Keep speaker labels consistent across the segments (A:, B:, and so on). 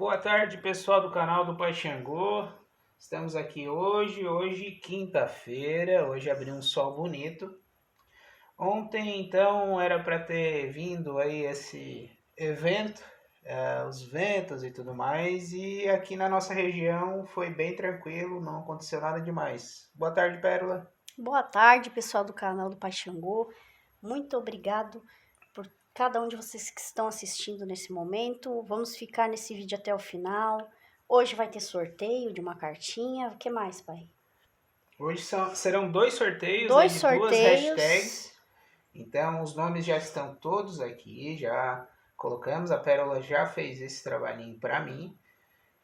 A: Boa tarde, pessoal do canal do Pai Xangô. Estamos aqui hoje quinta-feira, hoje abriu um sol bonito. Ontem, então, era para ter vindo aí esse evento, os ventos e tudo mais, e aqui na nossa região foi bem tranquilo, não aconteceu nada demais. Boa tarde, Pérola.
B: Boa tarde, pessoal do canal do Pai Xangô. Muito obrigado por cada um de vocês que estão assistindo nesse momento. Vamos ficar nesse vídeo até o final. Hoje vai ter sorteio de uma cartinha. O que mais, pai?
A: Hoje serão dois sorteios aí
B: Dois
A: de duas
B: sorteios.
A: hashtags. Então, os nomes já estão todos aqui, já colocamos. A Pérola já fez esse trabalhinho para mim.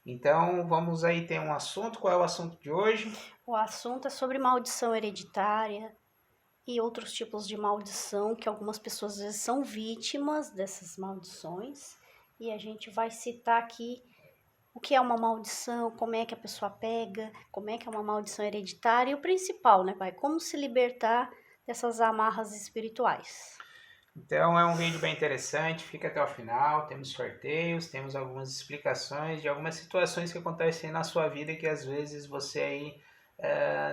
A: Então, vamos aí ter um assunto. Qual é o assunto de hoje?
B: O assunto é sobre maldição hereditária e outros tipos de maldição que algumas pessoas às vezes são vítimas dessas maldições. E a gente vai citar aqui o que é uma maldição, como é que a pessoa pega, como é que é uma maldição hereditária e o principal, né, pai? Como se libertar dessas amarras espirituais.
A: Então, é um vídeo bem interessante. Fica até o final. Temos sorteios, temos algumas explicações de algumas situações que acontecem na sua vida que às vezes você aí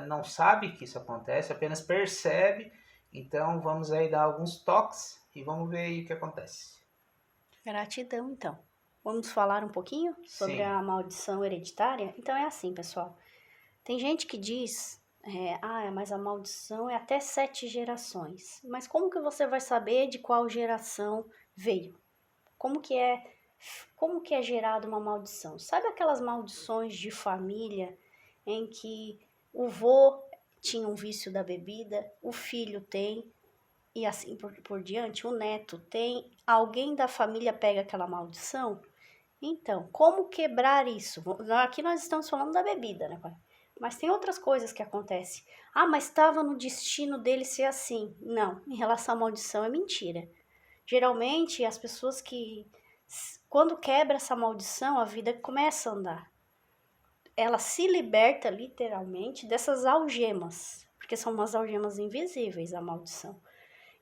A: não sabe que isso acontece, apenas percebe. Então, vamos aí dar alguns toques e vamos ver aí o que acontece.
B: Gratidão, então. Vamos falar um pouquinho sobre
A: Sim.
B: a maldição hereditária? Então é assim, pessoal. Tem gente que diz, mas a maldição é até 7 gerações. Mas como que você vai saber de qual geração veio? Como que é, como que é gerada uma maldição? Sabe aquelas maldições de família em que o vô tinha um vício da bebida, o filho tem, e assim por diante, o neto tem, alguém da família pega aquela maldição? Então, como quebrar isso? Aqui nós estamos falando da bebida, né, pai? Mas tem outras coisas que acontecem. Ah, mas estava no destino dele ser assim. Não, em relação à maldição é mentira. Geralmente, as pessoas que, quando quebra essa maldição, a vida começa a andar. Ela se liberta literalmente dessas algemas, porque são umas algemas invisíveis, a maldição.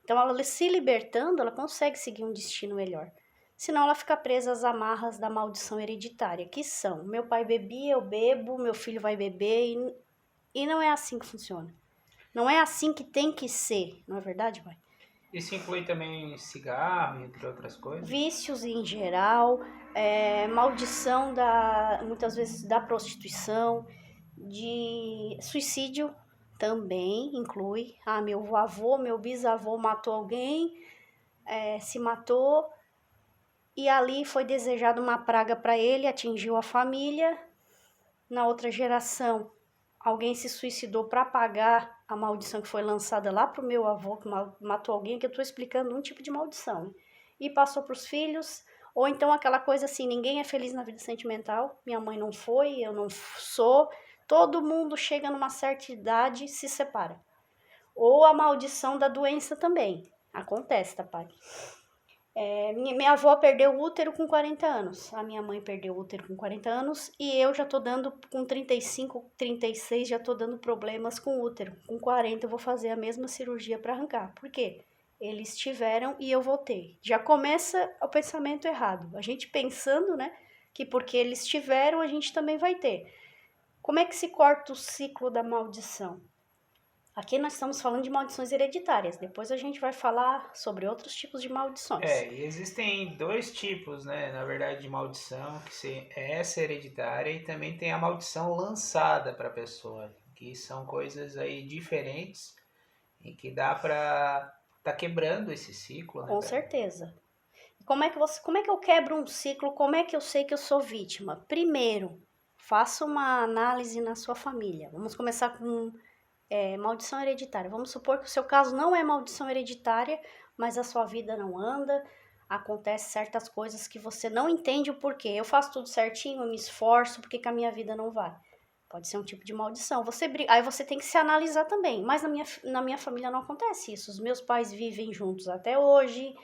B: Então, ela se libertando, ela consegue seguir um destino melhor. Senão, ela fica presa às amarras da maldição hereditária, que são: meu pai bebia, eu bebo, meu filho vai beber, e não é assim que funciona. Não é assim que tem que ser, não é verdade, pai?
A: Isso inclui também cigarro, entre outras coisas.
B: Vícios em geral, maldição muitas vezes da prostituição, de suicídio também inclui. Ah, meu avô, meu bisavô matou alguém, se matou e ali foi desejada uma praga para ele, atingiu a família. Na outra geração, alguém se suicidou para apagar a maldição que foi lançada lá pro meu avô, que matou alguém, que eu estou explicando um tipo de maldição, né? E passou para os filhos, ou então aquela coisa assim, ninguém é feliz na vida sentimental, minha mãe não foi, eu não sou, todo mundo chega numa certa idade e se separa. Ou a maldição da doença também, acontece, tá, pai? Minha avó perdeu o útero com 40 anos. A minha mãe perdeu o útero com 40 anos. E eu já tô dando, com 35, 36, já tô dando problemas com o útero. Com 40 eu vou fazer a mesma cirurgia para arrancar. Por quê? Eles tiveram e eu voltei. Já começa o pensamento errado. A gente pensando, né, que porque eles tiveram, a gente também vai ter. Como é que se corta o ciclo da maldição? Aqui nós estamos falando de maldições hereditárias. Depois a gente vai falar sobre outros tipos de maldições.
A: E existem dois tipos, né, na verdade, de maldição, é essa hereditária e também tem a maldição lançada para a pessoa, que são coisas aí diferentes e que dá para tá quebrando esse ciclo, né,
B: Com
A: Pedro?
B: certeza. Como é que eu quebro um ciclo? Como é que eu sei que eu sou vítima? Primeiro, faça uma análise na sua família. Vamos começar com maldição hereditária. Vamos supor que o seu caso não é maldição hereditária, mas a sua vida não anda, acontece certas coisas que você não entende o porquê. Eu faço tudo certinho, eu me esforço, por que que a minha vida não vai? Pode ser um tipo de maldição. Aí você tem que se analisar também. Mas na minha família não acontece isso. Os meus pais vivem juntos até hoje.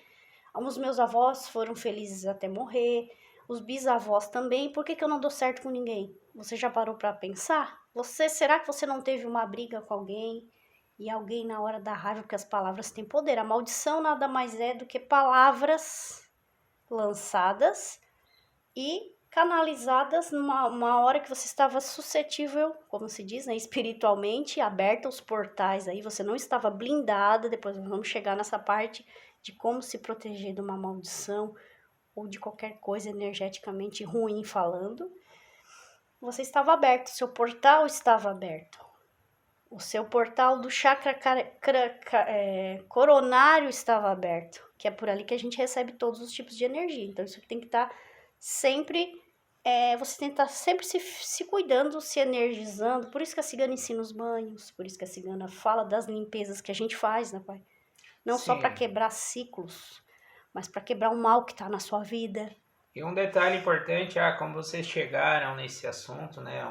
B: Os meus avós foram felizes até morrer, os bisavós também. Por que que eu não dou certo com ninguém? Você já parou para pensar? Será que você não teve uma briga com alguém e alguém na hora da raiva, porque as palavras têm poder? A maldição nada mais é do que palavras lançadas e canalizadas numa hora que você estava suscetível, como se diz, né, espiritualmente, aberta os portais aí, você não estava blindada, depois nós vamos chegar nessa parte de como se proteger de uma maldição ou de qualquer coisa energeticamente ruim falando. Você estava aberto, seu portal estava aberto. O seu portal do chakra coronário estava aberto, que é por ali que a gente recebe todos os tipos de energia. Então, isso tem que estar sempre, você tem que estar sempre se cuidando, se energizando. Por isso que a cigana ensina os banhos, por isso que a cigana fala das limpezas que a gente faz, né, pai? Não só para
A: Sim.
B: quebrar ciclos, mas para quebrar o mal que está na sua vida.
A: E um detalhe importante, como vocês chegaram nesse assunto, né?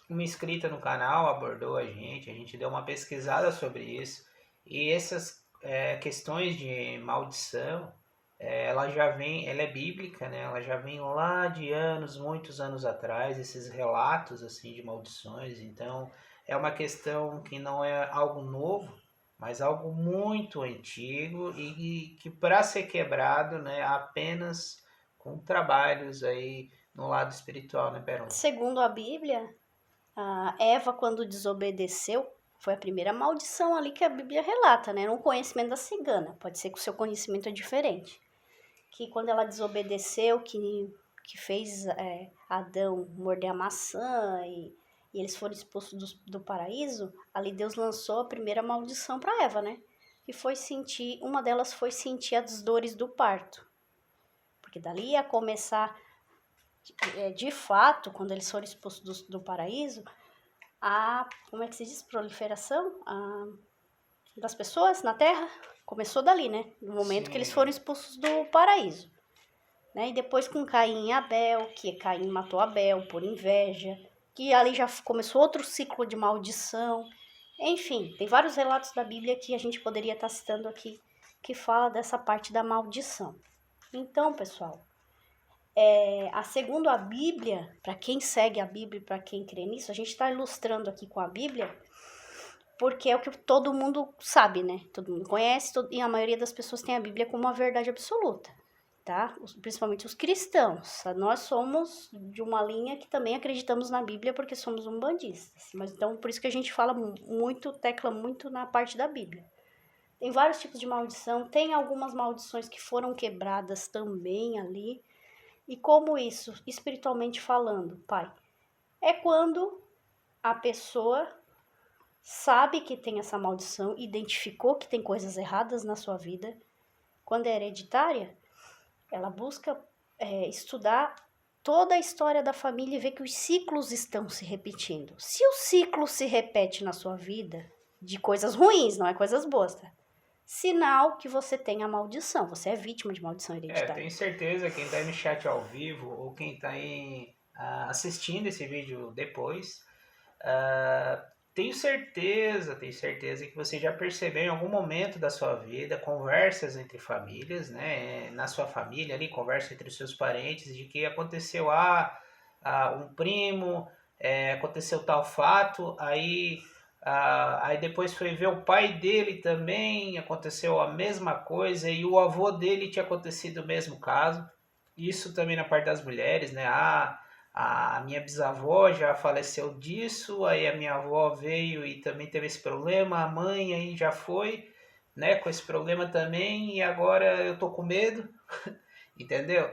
A: Uma inscrita no canal abordou a gente deu uma pesquisada sobre isso. E essas questões de maldição, ela é bíblica, né? Ela já vem lá de anos, muitos anos atrás, esses relatos assim de maldições. Então, é uma questão que não é algo novo, mas algo muito antigo e que para ser quebrado, né, apenas com trabalhos aí no lado espiritual, né, Peron?
B: Segundo a Bíblia, a Eva, quando desobedeceu, foi a primeira maldição ali que a Bíblia relata, né? No conhecimento da cigana. Pode ser que o seu conhecimento é diferente. Que quando ela desobedeceu, que fez Adão morder a maçã e eles foram expulsos do paraíso, ali Deus lançou a primeira maldição para Eva, né? Que foi sentir, uma delas foi sentir as dores do parto. Porque dali ia começar, de fato, quando eles foram expulsos do paraíso, como é que se diz, proliferação das pessoas na Terra começou dali, né? No momento que eles
A: Sim.
B: foram expulsos do paraíso. Né? E depois com Caim e Abel, que Caim matou Abel por inveja, que ali já começou outro ciclo de maldição. Enfim, tem vários relatos da Bíblia que a gente poderia estar citando aqui, que fala dessa parte da maldição. Então, pessoal, segundo a Bíblia, para quem segue a Bíblia, para quem crê nisso, a gente está ilustrando aqui com a Bíblia, porque é o que todo mundo sabe, né? Todo mundo conhece, e a maioria das pessoas tem a Bíblia como uma verdade absoluta, tá? Principalmente os cristãos. Nós somos de uma linha que também acreditamos na Bíblia porque somos umbandistas. Mas então, por isso que a gente fala muito, tecla muito na parte da Bíblia. Tem vários tipos de maldição, tem algumas maldições que foram quebradas também ali. E como isso, espiritualmente falando, pai? É quando a pessoa sabe que tem essa maldição, identificou que tem coisas erradas na sua vida. Quando é hereditária, ela busca estudar toda a história da família e ver que os ciclos estão se repetindo. Se o ciclo se repete na sua vida, de coisas ruins, não é coisas boas, tá? Sinal que você tem a maldição, você é vítima de maldição hereditária.
A: Tenho certeza, quem está aí no chat ao vivo ou quem está aí assistindo esse vídeo depois, tenho certeza que você já percebeu em algum momento da sua vida conversas entre famílias, né? Na sua família ali, conversa entre os seus parentes, de que aconteceu um primo, aconteceu tal fato, aí depois foi ver o pai dele também, aconteceu a mesma coisa, e o avô dele tinha acontecido o mesmo caso. Isso também na parte das mulheres, né? A minha bisavó já faleceu disso, aí a minha avó veio e também teve esse problema, a mãe aí já foi, né, com esse problema também, e agora eu tô com medo, entendeu?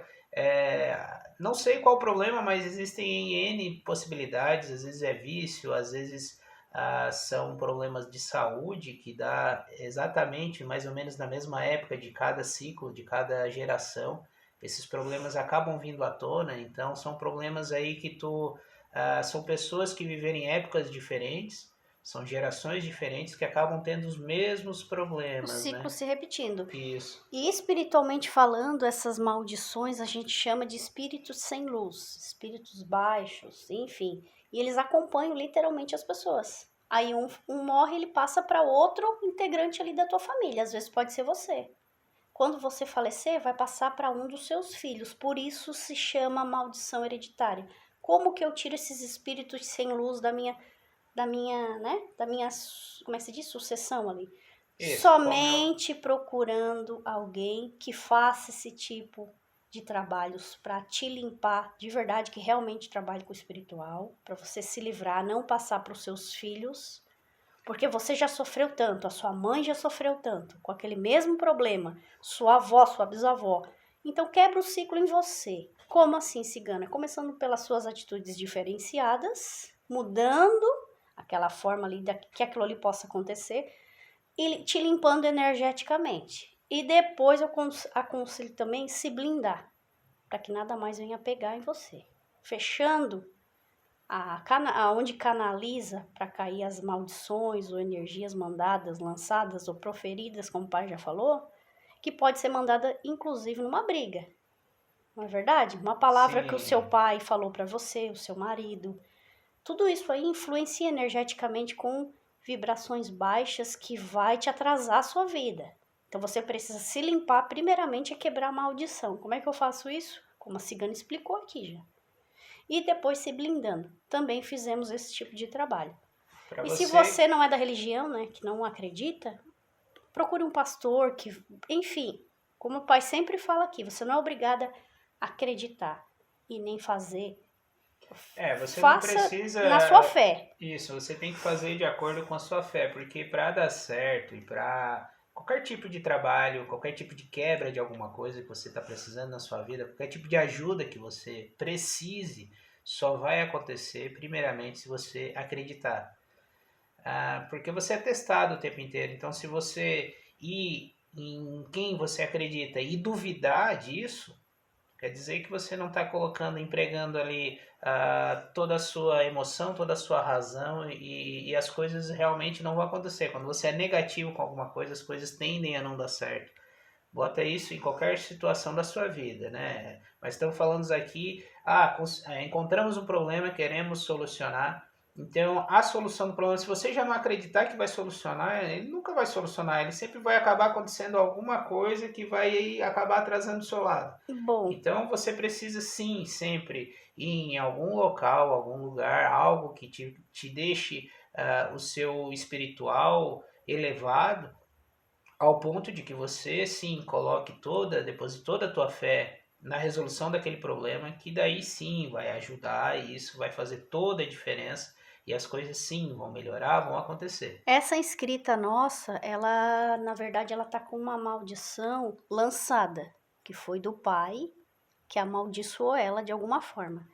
A: Não sei qual o problema, mas existem N possibilidades, às vezes é vício, às vezes são problemas de saúde que dá exatamente mais ou menos na mesma época de cada ciclo, de cada geração. Esses problemas acabam vindo à tona, então são problemas aí que são pessoas que viveram em épocas diferentes, são gerações diferentes que acabam tendo os mesmos
B: O
A: problemas,
B: ciclo
A: né?
B: se repetindo.
A: Isso.
B: E espiritualmente falando, essas maldições a gente chama de espíritos sem luz, espíritos baixos, enfim. E eles acompanham literalmente as pessoas. Aí um morre, ele passa para outro integrante ali da tua família. Às vezes pode ser você. Quando você falecer, vai passar para um dos seus filhos. Por isso se chama maldição hereditária. Como que eu tiro esses espíritos sem luz da minha, como é que se diz? Sucessão ali?
A: Isso,
B: Somente procurando alguém que faça esse tipo de trabalhos para te limpar, de verdade, que realmente trabalhe com o espiritual, para você se livrar, não passar para os seus filhos, porque você já sofreu tanto, a sua mãe já sofreu tanto, com aquele mesmo problema, sua avó, sua bisavó. Então quebra o ciclo em você. Como assim, cigana? Começando pelas suas atitudes diferenciadas, mudando aquela forma ali que aquilo ali possa acontecer e te limpando energeticamente. E depois eu aconselho também se blindar, para que nada mais venha pegar em você. Fechando onde canaliza para cair as maldições ou energias mandadas, lançadas ou proferidas, como o pai já falou, que pode ser mandada inclusive numa briga. Não é verdade? Uma palavra que o seu
A: Sim.
B: pai falou para você, o seu marido. Tudo isso aí influencia energeticamente com vibrações baixas que vai te atrasar a sua vida. Então você precisa se limpar primeiramente e quebrar a maldição. Como é que eu faço isso? Como a cigana explicou aqui já. E depois se blindando. Também fizemos esse tipo de trabalho.
A: Para
B: E se
A: você,
B: você não é da religião, né, que não acredita, procure um pastor que, enfim, como o pai sempre fala aqui, você não é obrigada a acreditar e nem fazer.
A: você não
B: Faça
A: precisa.
B: na sua fé.
A: Isso, você tem que fazer de acordo com a sua fé, porque para dar certo e para qualquer tipo de trabalho, qualquer tipo de quebra de alguma coisa que você está precisando na sua vida, qualquer tipo de ajuda que você precise, só vai acontecer primeiramente se você acreditar. Porque você é testado o tempo inteiro. Então, se você ir em quem você acredita e duvidar disso, quer dizer que você não está colocando, empregando ali toda a sua emoção, toda a sua razão e as coisas realmente não vão acontecer. Quando você é negativo com alguma coisa, as coisas tendem a não dar certo. Bota isso em qualquer situação da sua vida, né? Mas estamos falando aqui, encontramos um problema, queremos solucionar. Então, a solução do problema, se você já não acreditar que vai solucionar, ele nunca vai solucionar. Ele sempre vai acabar acontecendo alguma coisa que vai acabar atrasando o seu lado.
B: Bom,
A: Então, você precisa sim, sempre ir em algum local, algum lugar, algo que te deixe o seu espiritual elevado, ao ponto de que você sim coloque deposite toda a tua fé na resolução daquele problema, que daí sim vai ajudar e isso vai fazer toda a diferença e as coisas sim vão melhorar, vão acontecer.
B: essa inscrita nossa, ela, na verdade, ela tá com uma maldição lançada, que foi do pai, que amaldiçoou ela de alguma forma.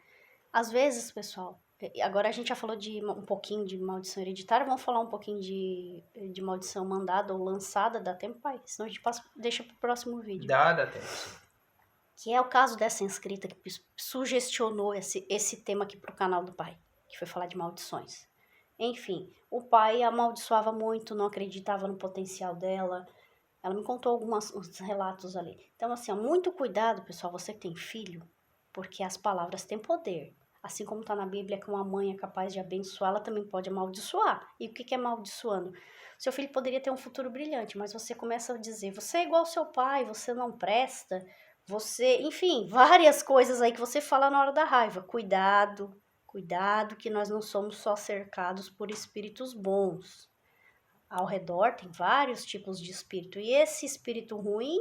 B: Às vezes, pessoal, agora a gente já falou de um pouquinho de maldição hereditária, vamos falar um pouquinho de maldição mandada ou lançada, dá tempo, pai? Senão a gente deixa pro próximo vídeo.
A: Dá tempo.
B: Que é o caso dessa inscrita que sugestionou esse tema aqui pro canal do pai, que foi falar de maldições. Enfim, o pai amaldiçoava muito, não acreditava no potencial dela. Ela me contou uns relatos ali. Então, assim, ó, muito cuidado, pessoal, você que tem filho, porque as palavras têm poder. Assim como está na Bíblia que uma mãe é capaz de abençoar, ela também pode amaldiçoar. E o que é amaldiçoando? Seu filho poderia ter um futuro brilhante, mas você começa a dizer, você é igual ao seu pai, você não presta, você... Enfim, várias coisas aí que você fala na hora da raiva. Cuidado, cuidado que nós não somos só cercados por espíritos bons. Ao redor tem vários tipos de espírito. E esse espírito ruim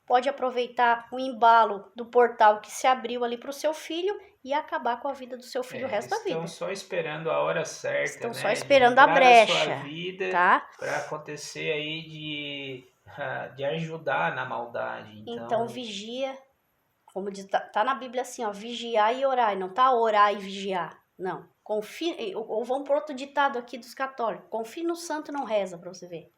B: pode aproveitar o embalo do portal que se abriu ali para o seu filho e acabar com a vida do seu filho o resto da vida.
A: Estão só esperando a hora certa,
B: Estão
A: né?
B: só esperando a brecha,
A: Na sua vida,
B: tá?
A: para acontecer aí de ajudar na maldade.
B: Então vigia, como diz, tá na Bíblia assim, ó, vigiar e orar, não tá orar e vigiar, não. Confie, ou vamos por outro ditado aqui dos católicos, confie no santo e não reza para você ver.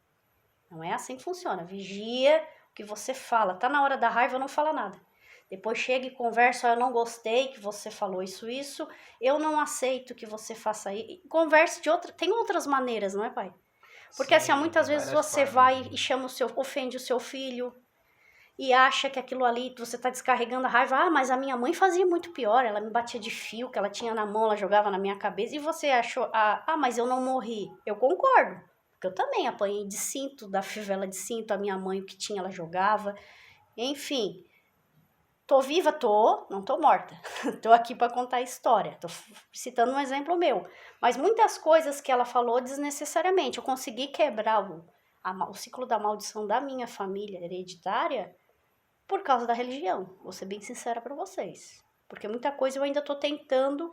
B: Não é assim que funciona. Vigia o que você fala. Tá na hora da raiva, não fala nada. Depois chega e conversa, eu não gostei que você falou isso, eu não aceito que você faça isso. Converse de outra, tem outras maneiras, não é, pai? Porque
A: Sim,
B: assim, muitas
A: tem
B: vezes
A: várias
B: você
A: formas,
B: vai
A: né?
B: e chama ofende o seu filho e acha que aquilo ali, você tá descarregando a raiva. Ah, mas a minha mãe fazia muito pior, ela me batia de fio que ela tinha na mão, ela jogava na minha cabeça e você achou, mas eu não morri. Eu concordo. Porque eu também apanhei de cinto, da fivela de cinto, a minha mãe o que tinha ela jogava. Enfim, tô viva? Tô, não tô morta. Tô aqui para contar a história. Tô citando um exemplo meu. Mas muitas coisas que ela falou desnecessariamente. Eu consegui quebrar o ciclo da maldição da minha família hereditária Por causa da religião. Vou ser bem sincera para vocês. Porque muita coisa eu ainda tô tentando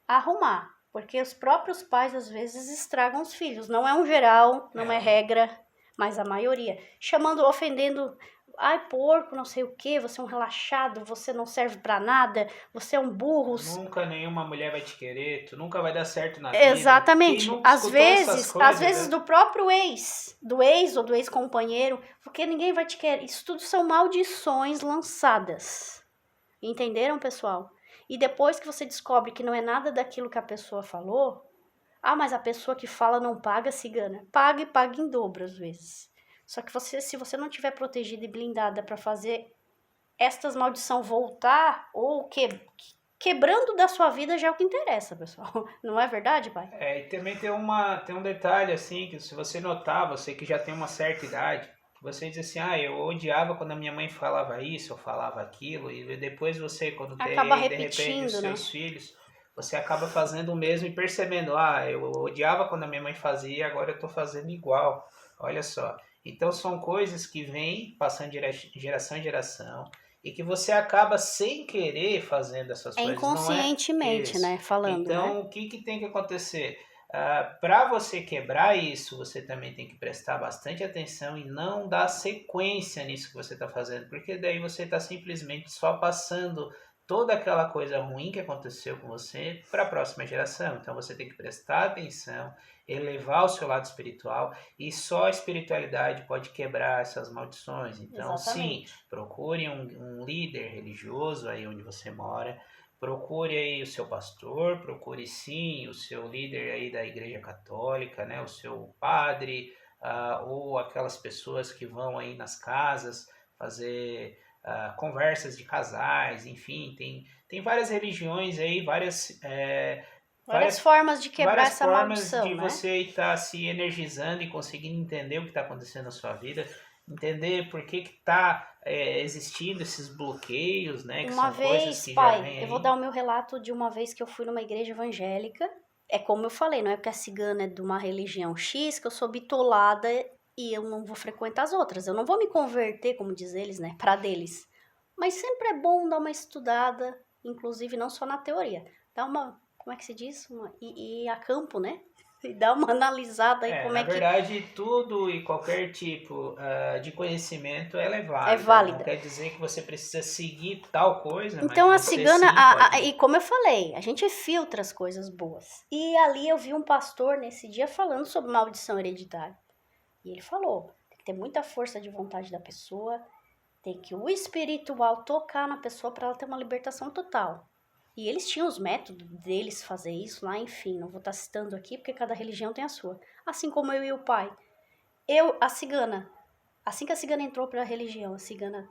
B: arrumar. Porque os próprios pais, às vezes, estragam os filhos. Não é um geral, não é regra, mas a maioria. Chamando, ofendendo, ai, porco, não sei o quê, você é um relaxado, você não serve pra nada, você é um burro.
A: Nunca nenhuma mulher vai te querer, tu nunca vai dar certo na vida.
B: Exatamente.
A: Quem nunca escutou essas coisas,
B: Às vezes
A: né?
B: do próprio do ex ou do ex-companheiro, porque ninguém vai te querer. Isso tudo são maldições lançadas. Entenderam, pessoal? E depois que você descobre que não é nada daquilo que a pessoa falou, ah, mas a pessoa que fala não paga, cigana. Paga e paga em dobro às vezes. Só que se você não tiver protegida e blindada para fazer estas maldição voltar ou quebrando da sua vida já é o que interessa, pessoal. Não é verdade, pai?
A: E também tem um detalhe assim, que se você notar, você que já tem uma certa idade, você diz assim, eu odiava quando a minha mãe falava isso, ou falava aquilo, e depois você, quando tem
B: Acaba
A: aí, de repente, os
B: repetindo, né?
A: seus filhos, você acaba fazendo o mesmo e percebendo, eu odiava quando a minha mãe fazia, agora eu tô fazendo igual. Olha só. Então são coisas que vêm passando de geração em geração, e que você acaba sem querer fazendo essas
B: É
A: coisas, não é
B: inconscientemente,
A: isso.
B: né? Falando, né?
A: Então, o que, que tem que acontecer? Para você quebrar isso, você também tem que prestar bastante atenção e não dar sequência nisso que você está fazendo, porque daí você está simplesmente só passando toda aquela coisa ruim que aconteceu com você para a próxima geração. Então você tem que prestar atenção, elevar o seu lado espiritual, e só a espiritualidade pode quebrar essas maldições. Então, sim,
B: Exatamente.
A: procure um líder religioso aí onde você mora. Procure aí o seu pastor, procure sim o seu líder aí da Igreja Católica, né, o seu padre, ou aquelas pessoas que vão aí nas casas fazer conversas de casais, enfim, tem várias religiões aí,
B: Várias formas de quebrar
A: várias
B: essa
A: formas
B: maldição,
A: de
B: né?
A: você estar se energizando e conseguindo entender o que está acontecendo na sua vida, entender por que está existindo esses bloqueios, né? Que
B: Uma
A: são coisas
B: vez,
A: que já
B: pai,
A: vêm
B: eu vou
A: aí.
B: dar o meu relato de uma vez que eu fui numa igreja evangélica. É como eu falei, não é porque a cigana é de uma religião X que eu sou bitolada e eu não vou frequentar as outras. Eu não vou me converter, como diz eles, né, para deles. Mas sempre é bom dar uma estudada, inclusive não só na teoria. Dar uma, como é que se diz? Ir a campo, né? E dar uma analisada aí como
A: Na
B: é que
A: verdade, tudo e qualquer tipo de conhecimento ela é
B: é
A: válida. Não
B: válida.
A: quer dizer que você precisa seguir tal coisa, mas
B: Então a
A: você
B: cigana,
A: sim pode.
B: e como eu falei, a gente filtra as coisas boas. E ali eu vi um pastor nesse dia falando sobre maldição hereditária. E ele falou: tem que ter muita força de vontade da pessoa, tem que o espiritual tocar na pessoa para ela ter uma libertação total. E eles tinham os métodos deles fazer isso lá, enfim, não vou estar citando aqui porque cada religião tem a sua. Assim como eu e o pai. A cigana, assim que a cigana entrou para a religião, a cigana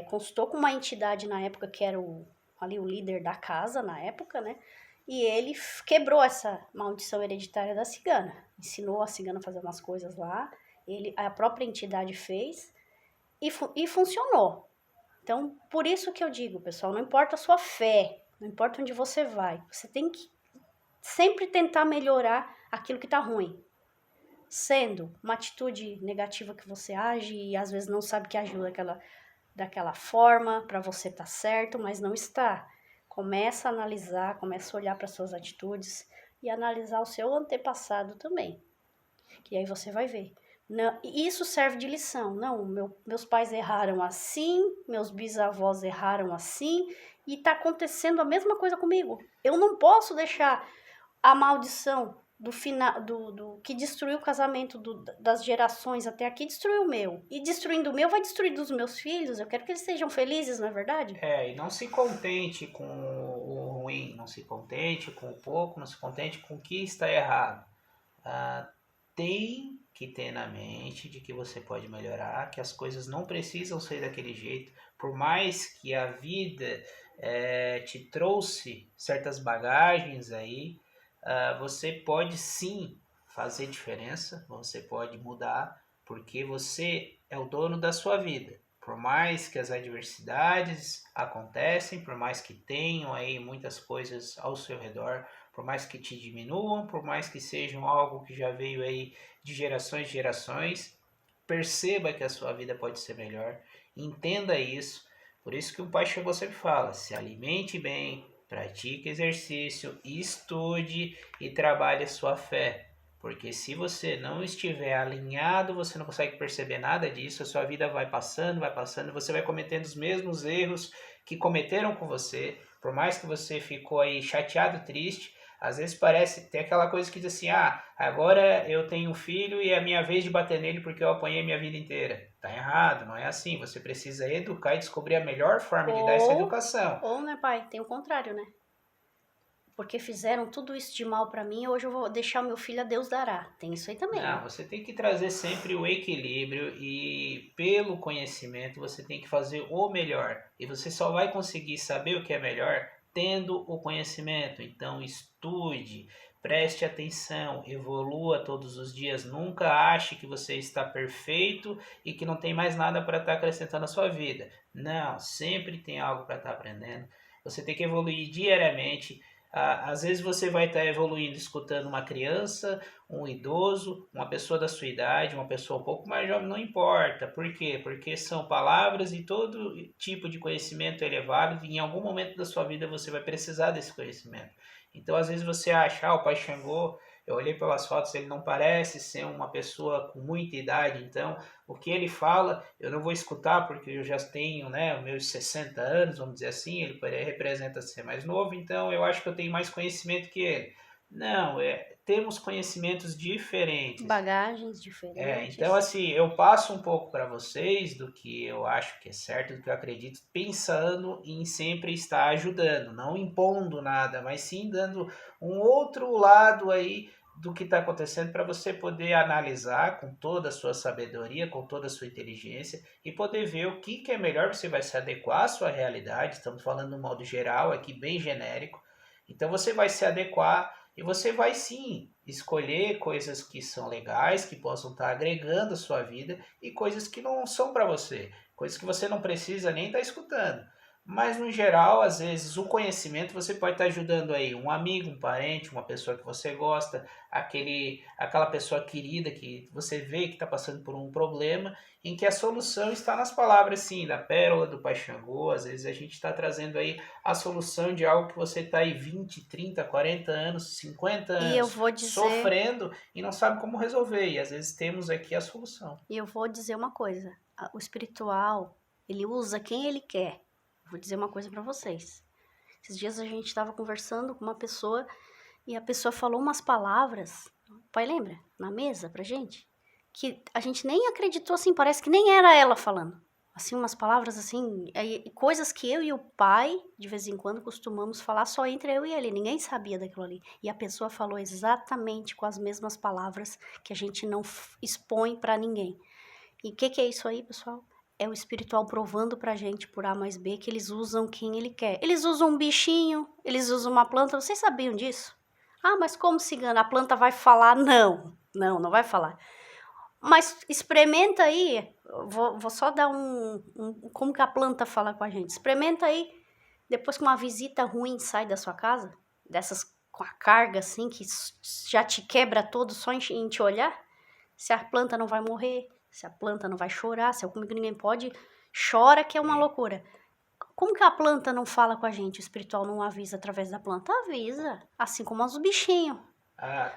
B: consultou com uma entidade na época que era ali o líder da casa na época, né? E ele quebrou essa maldição hereditária da cigana. Ensinou a cigana a fazer umas coisas lá. A própria entidade fez e funcionou. Então, por isso que eu digo, pessoal, não importa a sua fé, não importa onde você vai, você tem que sempre tentar melhorar aquilo que tá ruim. Sendo uma atitude negativa que você age e às vezes não sabe que ajuda daquela forma para você estar certo, mas não está. Começa a analisar, começa a olhar para suas atitudes e analisar o seu antepassado também. Que aí você vai ver. Não, isso serve de lição. Não, meus pais erraram assim, meus bisavós erraram assim, e está acontecendo a mesma coisa comigo. Eu não posso deixar a maldição do final do que destruiu o casamento das gerações até aqui, destruiu o meu. E destruindo o meu, vai destruir dos meus filhos. Eu quero que eles sejam felizes, não é verdade?
A: E não se contente com o ruim, não se contente com o pouco, não se contente com o que está errado. Tem que ter na mente de que você pode melhorar, que as coisas não precisam ser daquele jeito, por mais que a vida te trouxe certas bagagens aí, você pode sim fazer diferença, você pode mudar, porque você é o dono da sua vida. Por mais que as adversidades acontecem, por mais que tenham aí muitas coisas ao seu redor, por mais que te diminuam, por mais que sejam algo que já veio aí de gerações em gerações, perceba que a sua vida pode ser melhor. Entenda isso. Por isso que o Pai Xangô sempre fala, se alimente bem, pratique exercício, estude e trabalhe a sua fé. Porque se você não estiver alinhado, você não consegue perceber nada disso, a sua vida vai passando, você vai cometendo os mesmos erros que cometeram com você. Por mais que você ficou aí chateado, triste, às vezes parece, tem aquela coisa que diz assim, agora eu tenho um filho e é a minha vez de bater nele porque eu apanhei minha vida inteira. Tá errado, não é assim. Você precisa educar e descobrir a melhor forma de dar essa educação.
B: Ou, né, pai? Tem o contrário, né? Porque fizeram tudo isso de mal pra mim, hoje eu vou deixar o meu filho a Deus dará. Tem isso aí também,
A: Não,
B: né?
A: você tem que trazer sempre o equilíbrio e pelo conhecimento você tem que fazer o melhor. E você só vai conseguir saber o que é melhor tendo o conhecimento. Então estude, preste atenção, evolua todos os dias. Nunca ache que você está perfeito e que não tem mais nada para estar acrescentando à sua vida. Não, sempre tem algo para estar aprendendo. Você tem que evoluir diariamente. Às vezes você vai estar evoluindo escutando uma criança, um idoso, uma pessoa da sua idade, uma pessoa um pouco mais jovem, não importa. Por quê? Porque são palavras e todo tipo de conhecimento ele é válido e em algum momento da sua vida você vai precisar desse conhecimento. Então, às vezes você acha, o Pai Xangô, eu olhei pelas fotos, ele não parece ser uma pessoa com muita idade, então o que ele fala eu não vou escutar porque eu já tenho, né, meus 60 anos, vamos dizer assim, ele representa ser mais novo, então eu acho que eu tenho mais conhecimento que ele. Não, temos conhecimentos diferentes.
B: Bagagens diferentes.
A: Então assim, eu passo um pouco para vocês do que eu acho que é certo, do que eu acredito, pensando em sempre estar ajudando, não impondo nada, mas sim dando um outro lado aí do que está acontecendo para você poder analisar com toda a sua sabedoria, com toda a sua inteligência e poder ver o que é melhor, você vai se adequar à sua realidade, estamos falando no modo geral, aqui bem genérico, então você vai se adequar e você vai sim escolher coisas que são legais, que possam estar agregando a sua vida e coisas que não são para você, coisas que você não precisa nem estar escutando. Mas no geral, às vezes, o conhecimento você pode estar ajudando aí um amigo, um parente, uma pessoa que você gosta, aquela pessoa querida que você vê que está passando por um problema, em que a solução está nas palavras, sim, da pérola do Pai Xangô. Às vezes a gente está trazendo aí a solução de algo que você está aí 20, 30, 40 anos, 50
B: E eu
A: anos
B: vou dizer,
A: sofrendo e não sabe como resolver. E às vezes temos aqui a solução.
B: e eu vou dizer uma coisa, o espiritual, ele usa quem ele quer. Vou dizer uma coisa pra vocês. Esses dias a gente estava conversando com uma pessoa e a pessoa falou umas palavras, o pai lembra? Na mesa pra gente? Que a gente nem acreditou assim, parece que nem era ela falando. Assim, umas palavras assim, coisas que eu e o pai, de vez em quando, costumamos falar só entre eu e ele. Ninguém sabia daquilo ali. E a pessoa falou exatamente com as mesmas palavras que a gente não expõe pra ninguém. E o que é isso aí, pessoal? É o espiritual provando pra gente, por A mais B, que eles usam quem ele quer. Eles usam um bichinho, eles usam uma planta. Vocês sabiam disso? Ah, mas como cigana? A planta vai falar? Não, não vai falar. Mas experimenta aí, vou só dar como que a planta fala com a gente. Experimenta aí, depois que uma visita ruim sai da sua casa, dessas com a carga assim, que já te quebra todo só em te olhar, se a planta não vai morrer, se a planta não vai chorar, se é comigo ninguém pode, chora que é uma loucura. Como que a planta não fala com a gente? O espiritual não avisa através da planta? Avisa, assim como os bichinhos.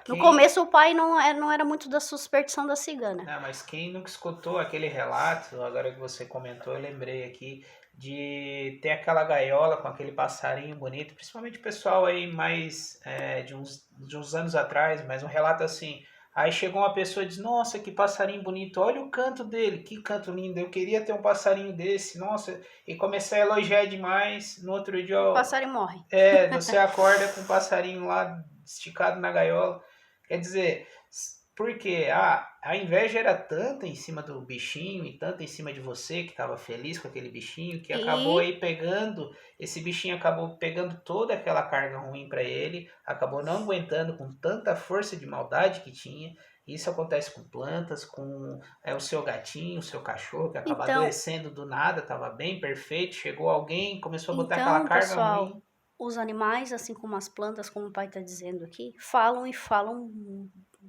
B: No começo o pai não era muito da superstição da cigana.
A: Não, mas quem nunca escutou aquele relato, agora que você comentou, eu lembrei aqui de ter aquela gaiola com aquele passarinho bonito, principalmente o pessoal aí mais de uns anos atrás, mas um relato assim. Aí chegou uma pessoa e disse, nossa, que passarinho bonito, olha o canto dele, que canto lindo, eu queria ter um passarinho desse, nossa, e comecei a elogiar demais, no outro dia,
B: O passarinho morre.
A: você acorda com um passarinho lá esticado na gaiola, quer dizer, porque a inveja era tanta em cima do bichinho e tanta em cima de você que estava feliz com aquele bichinho que acabou aí pegando, esse bichinho acabou pegando toda aquela carga ruim para ele, acabou não aguentando com tanta força de maldade que tinha. Isso acontece com plantas, com o seu gatinho, o seu cachorro que acaba adoecendo do nada, estava bem perfeito, chegou alguém, começou a botar aquela carga
B: pessoal,
A: ruim.
B: Os animais, assim como as plantas, como o pai está dizendo aqui, falam e falam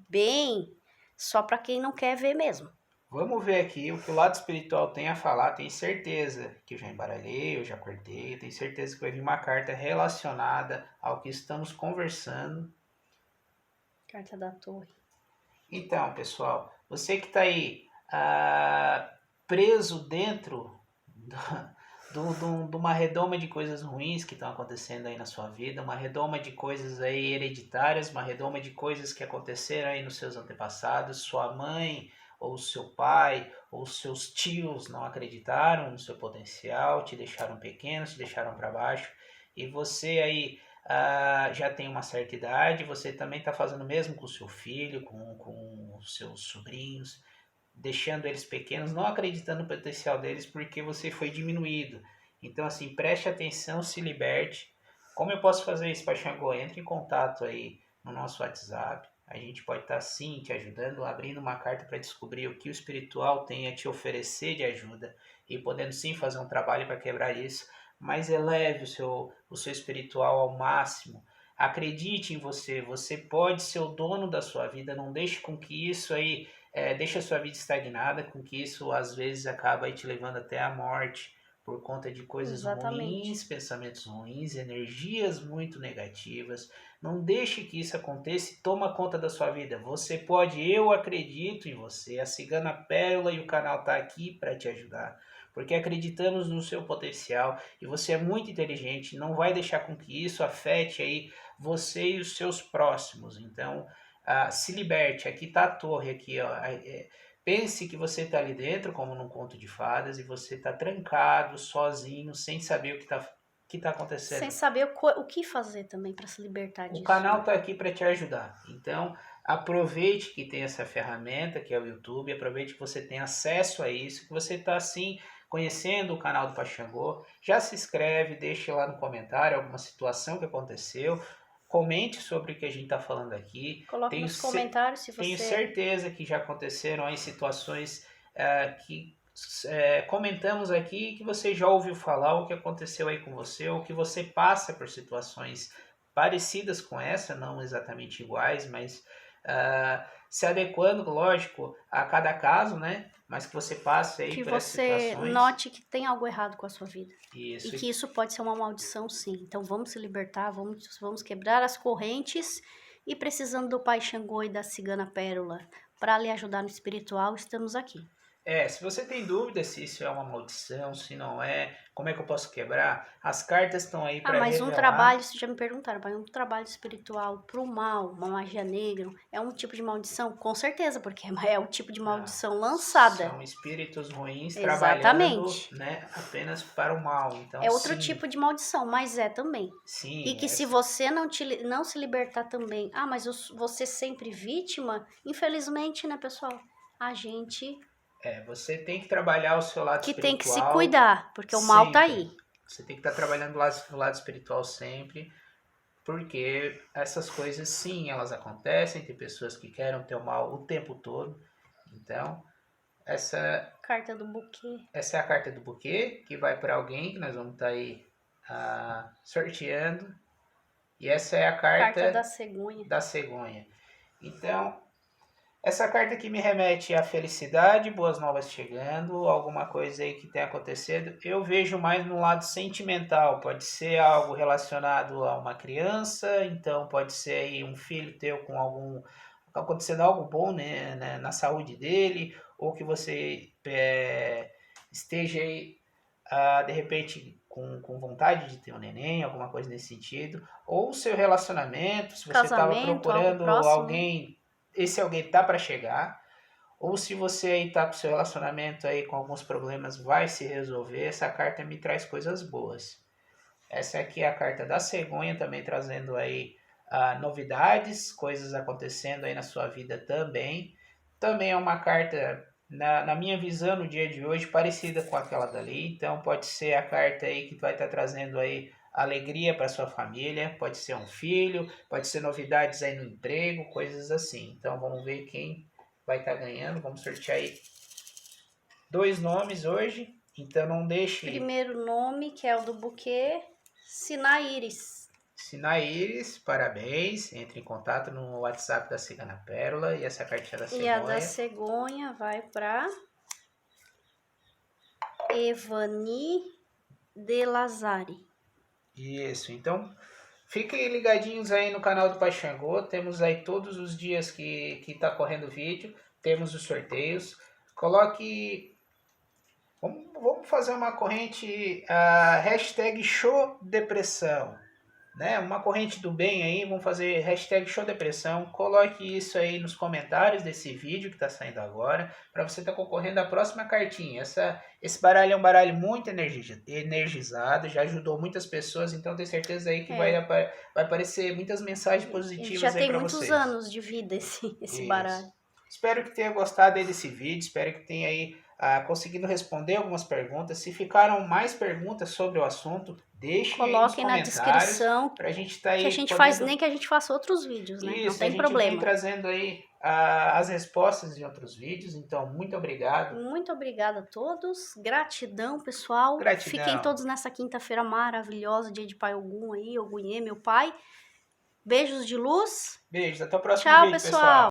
B: bem, só para quem não quer ver mesmo.
A: Vamos ver aqui o que o lado espiritual tem a falar. Tenho certeza que eu já embaralhei, eu já cortei. Tenho certeza que vai vir uma carta relacionada ao que estamos conversando.
B: Carta da Torre.
A: Então, pessoal, você que está aí preso dentro de uma redoma de coisas ruins que estão acontecendo aí na sua vida, uma redoma de coisas aí hereditárias, uma redoma de coisas que aconteceram aí nos seus antepassados, sua mãe ou seu pai ou seus tios não acreditaram no seu potencial, te deixaram pequeno, te deixaram para baixo, e você aí já tem uma certa idade, você também está fazendo o mesmo com o seu filho, com os seus sobrinhos, deixando eles pequenos, não acreditando no potencial deles porque você foi diminuído. Então, assim, preste atenção, se liberte. Como eu posso fazer isso, Paixangô? Entre em contato aí no nosso WhatsApp. A gente pode estar, sim, te ajudando, abrindo uma carta para descobrir o que o espiritual tem a te oferecer de ajuda e podendo, sim, fazer um trabalho para quebrar isso. Mas eleve o seu espiritual ao máximo. Acredite em você. Você pode ser o dono da sua vida. Não deixe com que isso aí deixa a sua vida estagnada, com que isso às vezes acaba aí te levando até a morte por conta de coisas
B: Exatamente.
A: ruins, pensamentos ruins, energias muito negativas. Não deixe que isso aconteça e toma conta da sua vida. Você pode, eu acredito em você. A Cigana Pérola e o canal está aqui para te ajudar. Porque acreditamos no seu potencial e você é muito inteligente, não vai deixar com que isso afete aí você e os seus próximos. Então, se liberte. Aqui está a torre, aqui, ó. Pense que você está ali dentro, como num conto de fadas, e você está trancado, sozinho, sem saber o que tá acontecendo.
B: Sem saber o que fazer também para se libertar disso.
A: O canal está aqui para te ajudar. Então, aproveite que tem essa ferramenta, que é o YouTube, aproveite que você tem acesso a isso, que você está assim conhecendo o canal do Paxangô. Já se inscreve, deixe lá no comentário alguma situação que aconteceu. Comente sobre o que a gente está falando aqui.
B: Coloque nos comentários se você...
A: Tenho certeza que já aconteceram aí situações que comentamos aqui, que você já ouviu falar, o que aconteceu aí com você, ou que você passa por situações parecidas com essa, não exatamente iguais, mas se adequando, lógico, a cada caso, né? Mas que você passe aí
B: que
A: por essas
B: você
A: situações.
B: note que tem algo errado com a sua vida.
A: Isso.
B: E que isso pode ser uma maldição, sim. Então vamos se libertar, vamos quebrar as correntes. E precisando do Pai Xangô e da Cigana Pérola para lhe ajudar no espiritual, estamos aqui.
A: Se você tem dúvida se isso é uma maldição, se não é, como é que eu posso quebrar? As cartas estão aí para
B: mas
A: revelar.
B: um trabalho, já me perguntaram, um trabalho espiritual pro mal, uma magia negra, é um tipo de maldição? Com certeza, porque é o tipo de maldição lançada.
A: São espíritos ruins
B: Exatamente.
A: trabalhando, né, apenas para o mal. Então,
B: é outro
A: sim,
B: tipo de maldição, mas é também.
A: Sim,
B: e que se você não se libertar também, mas você sempre vítima, infelizmente, né, pessoal? A gente
A: você tem que trabalhar o seu lado
B: que
A: espiritual.
B: tem que se cuidar, porque o mal tá aí.
A: Você tem que estar trabalhando o lado espiritual sempre, porque essas coisas, sim, elas acontecem. Tem pessoas que querem o teu mal o tempo todo. Então,
B: Carta do buquê.
A: Essa é a carta do buquê, que vai para alguém, que nós vamos estar aí sorteando. E essa é a carta da cegonha. Então, essa carta aqui me remete à felicidade, boas novas chegando, alguma coisa aí que tenha acontecido. Eu vejo mais no lado sentimental, pode ser algo relacionado a uma criança, então pode ser aí um filho teu com acontecendo algo bom, né, na saúde dele, ou que você esteja aí, de repente com vontade de ter um neném, alguma coisa nesse sentido, ou o seu relacionamento, se você estava procurando alguém, esse alguém tá para chegar, ou se você aí tá com o seu relacionamento aí com alguns problemas, vai se resolver. Essa carta me traz coisas boas. Essa aqui é a carta da cegonha, também trazendo aí novidades, coisas acontecendo aí na sua vida também. Também é uma carta, na minha visão, no dia de hoje, parecida com aquela dali. Então pode ser a carta aí que vai estar trazendo aí alegria para sua família, pode ser um filho, pode ser novidades aí no emprego, coisas assim. Então vamos ver quem vai estar ganhando. Vamos sortear aí 2 nomes hoje, então não deixe...
B: Primeiro nome, que é o do buquê, Sinaíris.
A: Sinaíris, parabéns. Entre em contato no WhatsApp da Cigana Pérola. E essa cartinha da
B: E a da
A: cegonha.
B: cegonha vai para Evani de Lazari.
A: Isso, então fiquem ligadinhos aí no canal do Pai Xangô. Temos aí todos os dias que tá correndo vídeo. Temos os sorteios. Coloque. Vamos fazer uma corrente, hashtag show depressão. Né? Uma corrente do bem aí, vamos fazer hashtag show depressão. Coloque isso aí nos comentários desse vídeo que está saindo agora, para você estar concorrendo à próxima cartinha. Esse baralho é um baralho muito energizado, já ajudou muitas pessoas, então tenho certeza aí que vai aparecer muitas mensagens positivas
B: já
A: aí
B: tem
A: para
B: muitos
A: vocês.
B: anos de vida esse baralho.
A: Espero que tenha gostado aí desse vídeo, espero que tenha aí conseguindo responder algumas perguntas. Se ficaram mais perguntas sobre o assunto, deixem
B: Coloquem
A: aí
B: na
A: nos comentários
B: descrição
A: pra gente tá aí
B: que a gente
A: podendo...
B: faz, nem que a gente faça outros vídeos, né?
A: Isso,
B: não tem
A: a gente
B: problema.
A: vem trazendo aí as respostas em outros vídeos, então muito obrigado.
B: Muito obrigada a todos, gratidão pessoal.
A: Gratidão.
B: Fiquem todos nessa quinta-feira maravilhosa, dia de Pai Ogum aí, Ogunhê, meu pai. Beijos de luz.
A: Beijos, até o próximo
B: Tchau,
A: vídeo,
B: pessoal.